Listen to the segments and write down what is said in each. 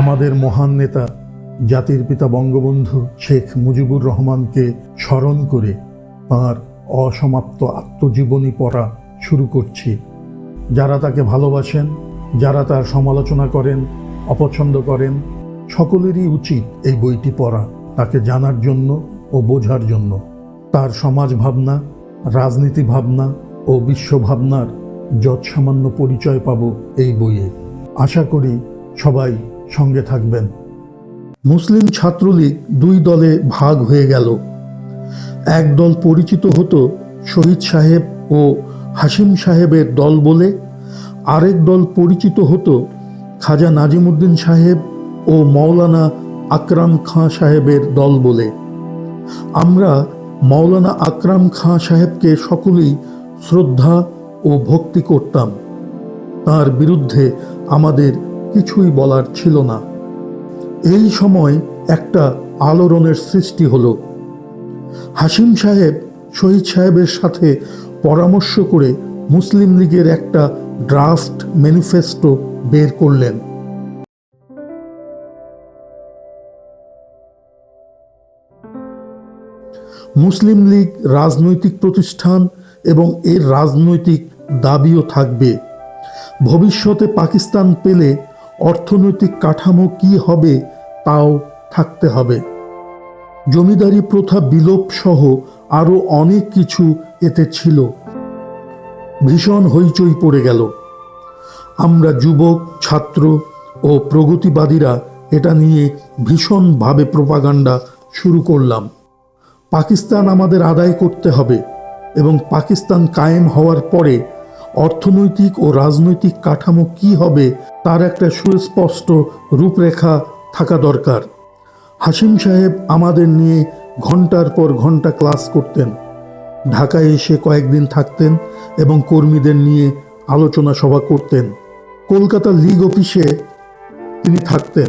আমাদের মহান নেতা জাতির পিতা বঙ্গবন্ধু শেখ মুজিবুর রহমানকে স্মরণ করে তাঁর অসমাপ্ত আত্মজীবনী পড়া শুরু করছি। যারা তাকে ভালোবাসেন, যারা তার সমালোচনা করেন, অপছন্দ করেন, সকলেরই উচিত এই বইটি পড়া, তাকে জানার জন্য ও বোঝার জন্য। তার সমাজ ভাবনা, রাজনীতি ভাবনা ও বিশ্বভাবনার যৎসামান্য পরিচয় পাব এই বইয়ে। আশা করি সবাই সঙ্গে থাকবেন। মুসলিম ছাত্রলীগ দুই দলে ভাগ হয়ে গেল। এক দল পরিচিত হতো শহীদ সাহেব ও হাশিম সাহেবের দল বলে, আরেক দল পরিচিত হতো খাজা নাজিমুদ্দিন সাহেব ও মৌলানা আকরাম খাঁ সাহেবের দল বলে। আমরা মৌলানা আকরাম খাঁ সাহেবকে সকলেই শ্রদ্ধা ও ভক্তি করতাম। তার বিরুদ্ধে আমাদের কিছুই বলার ছিল না। এই সময় একটা আলোড়নের সৃষ্টি হলো। হাশিম সাহেব শহীদ সাহেবের সাথে পরামর্শ করে মুসলিম লীগের একটা ড্রাফট ম্যানিফেস্টো বের করলেন। মুসলিম লীগ রাজনৈতিক প্রতিষ্ঠান এবং এর রাজনৈতিক দাবিও থাকবে। ভবিষ্যতে পাকিস্তান পেলে অর্থনৈতিক কাঠামো কি হবে তাও থাকতে হবে। জমিদারি প্রথা বিলোপ সহ আরও অনেক কিছু এতে ছিল। ভীষণ হইচই পড়ে গেল। আমরা যুবক, ছাত্র ও প্রগতিবাদীরা এটা নিয়ে ভীষণভাবে প্রোপাগান্ডা শুরু করলাম। পাকিস্তান আমাদের আদায় করতে হবে এবং পাকিস্তান কায়েম হওয়ার পরে অর্থনৈতিক ও রাজনৈতিক কাঠামো কি হবে তার একটা সুস্পষ্ট রূপরেখা থাকা দরকার। হাশিম সাহেব আমাদের নিয়ে ঘন্টার পর ঘন্টা ক্লাস করতেন। ঢাকায় এসে কয়েকদিন থাকতেন এবং কর্মীদের নিয়ে আলোচনা সভা করতেন। কলকাতা লীগ অফিসে তিনি থাকতেন,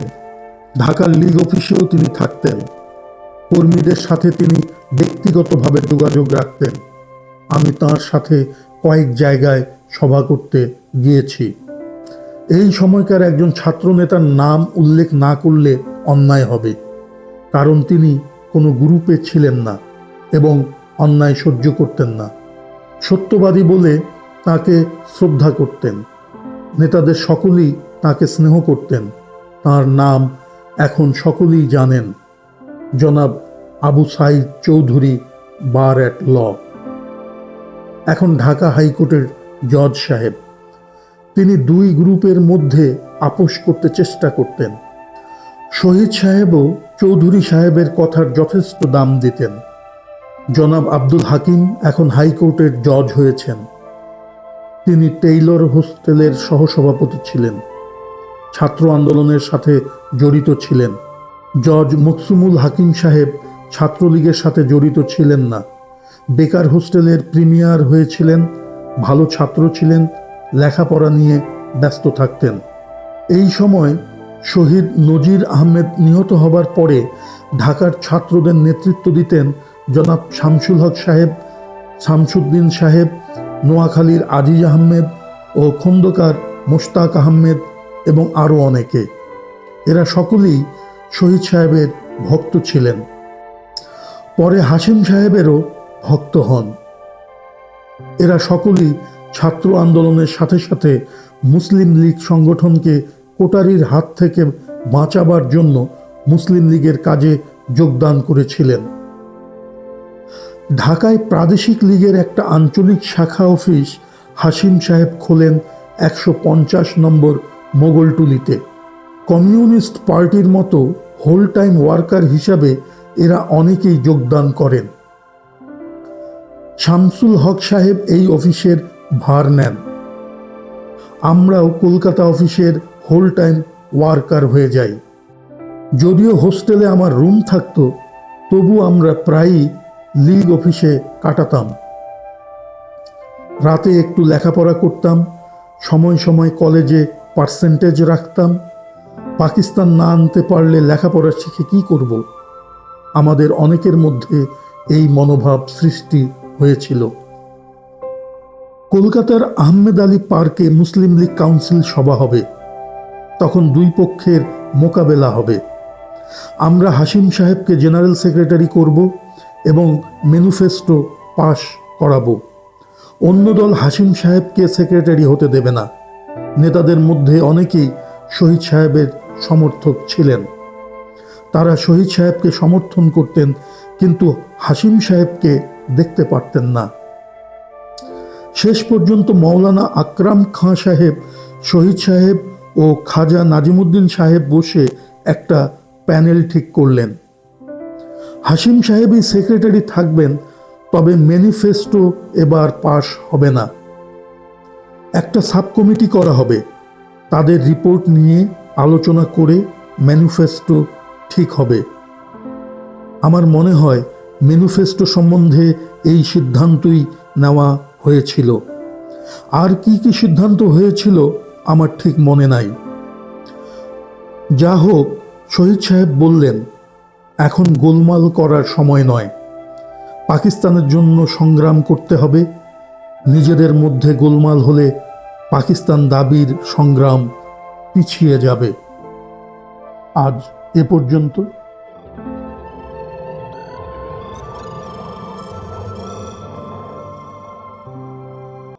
ঢাকার লীগ অফিসেও তিনি থাকতেন। কর্মীদের সাথে তিনি ব্যক্তিগতভাবে যোগাযোগ রাখতেন। আমি তাঁর সাথে কয়েক জায়গায় সভা করতে গিয়েছি। এই সময়কার একজন ছাত্রনেতার নাম উল্লেখ না করলে অন্যায় হবে, কারণ তিনি কোনো গ্রুপে ছিলেন না এবং অন্যায় সহ্য করতেন না। সত্যবাদী বলে তাকে শ্রদ্ধা করতেন। নেতাদের সকলেই তাকে স্নেহ করতেন। তার নাম এখন সকলেই জানেন, জনাব আবু সাইদ চৌধুরী, বার অ্যাট ল, এখন ঢাকা হাইকোর্টের জজ সাহেব। তিনি দুই গ্রুপের মধ্যে আপোষ করতে চেষ্টা করতেন। শহীদ সাহেবও চৌধুরী সাহেবের কথার যথেষ্ট দাম দিতেন। জনাব আব্দুল হাকিম এখন হাইকোর্টের জজ হয়েছেন। তিনি টেইলর হোস্টেলের সহসভাপতি ছিলেন। ছাত্র আন্দোলনের সাথে জড়িত ছিলেন। জজ মকসুমুল হাকিম সাহেব ছাত্রলীগের সাথে জড়িত ছিলেন না। বেকার হোস্টেলের প্রিমিয়ার হয়েছিলেন, ভালো ছাত্র ছিলেন, লেখাপড়া নিয়ে ব্যস্ত থাকতেন। এই সময় শহীদ নজির আহমেদ নিহত হবার পরে ঢাকার ছাত্রদের নেতৃত্ব দিতেন জনাব শামসুল হক সাহেব, শামসুদ্দিন সাহেব, নোয়াখালীর আজিজ আহমেদ ও খন্দকার মোশতাক আহমেদ এবং আরও অনেকে। এরা সকলেই শহীদ সাহেবের ভক্ত ছিলেন। পরে হাশিম সাহেবেরও ভক্ত হন। এরা সকলেই ছাত্র আন্দোলনের সাথে সাথে মুসলিম লীগ সংগঠনকে কোটারির হাত থেকে বাঁচাবার জন্য মুসলিম লীগের কাজে যোগদান করেছিলেন। ঢাকায় প্রাদেশিক লীগের একটা আঞ্চলিক শাখা অফিস হাশিম সাহেব খোলেন 150 নম্বর মোগলটুলিতে। কমিউনিস্ট পার্টির মতো হোল টাইম ওয়ার্কার হিসাবে এরা অনেকেই যোগদান করেন। শামসুল হক সাহেব এই অফিসের ভার নেন। আমরাও কলকাতা অফিসের হোল টাইম ওয়ার্কার হয়ে যাই। যদিও হোস্টেলে আমার রুম থাকতো, তবু আমরা প্রায়ই লীগ অফিসে কাটাতাম। রাতে একটু লেখাপড়া করতাম, সময় সময় কলেজে পার্সেন্টেজ রাখতাম। পাকিস্তান না আনতে পারলে লেখাপড়া শিখে কি করব? আমাদের অনেকের মধ্যে এই মনোভাব সৃষ্টি হয়েছিল। কলকাতার আহমেদ আলী পার্কে মুসলিম লীগ কাউন্সিল সভা হবে। তখন দুই পক্ষের মোকাবেলা হবে। আমরা হাসিম সাহেবকে জেনারেল সেক্রেটারি করব এবং ম্যানিফেস্টো পাশ করাবো। অন্য দল হাসিম সাহেবকে সেক্রেটারি হতে দেবে না। নেতাদের মধ্যে অনেকেই শহীদ সাহেবের সমর্থক ছিলেন। তারা শহীদ সাহেবকে সমর্থন করতেন, কিন্তু হাসিম সাহেবকে দেখতে পারতেন না। শেষ পর্যন্ত মৌলানা আকরাম খাঁ সাহেব, শহীদ সাহেব ও খাজা নাজিমুদ্দিন সাহেব বসে একটা প্যানেল ঠিক করলেন। হাসিম সাহেবই সেক্রেটারি থাকবেন, তবে ম্যানিফেস্টো এবার পাশ হবে না। একটা সাব কমিটি করা হবে। তাদের রিপোর্ট নিয়ে আলোচনা করে ম্যানিফেস্টো ঠিক হবে। আমার মনে হয় ম্যানিফেস্টো সম্বন্ধে এই সিদ্ধান্তই নেওয়া হয়েছিল। আর কি কি সিদ্ধান্ত হয়েছিল আমার ঠিক মনে নাই। যা হোক, শহীদ সাহেব বললেন, এখন গোলমাল করার সময় নয়। পাকিস্তানের জন্য সংগ্রাম করতে হবে। নিজেদের মধ্যে গোলমাল হলে পাকিস্তান দাবির সংগ্রাম পিছিয়ে যাবে। আজ এ পর্যন্ত।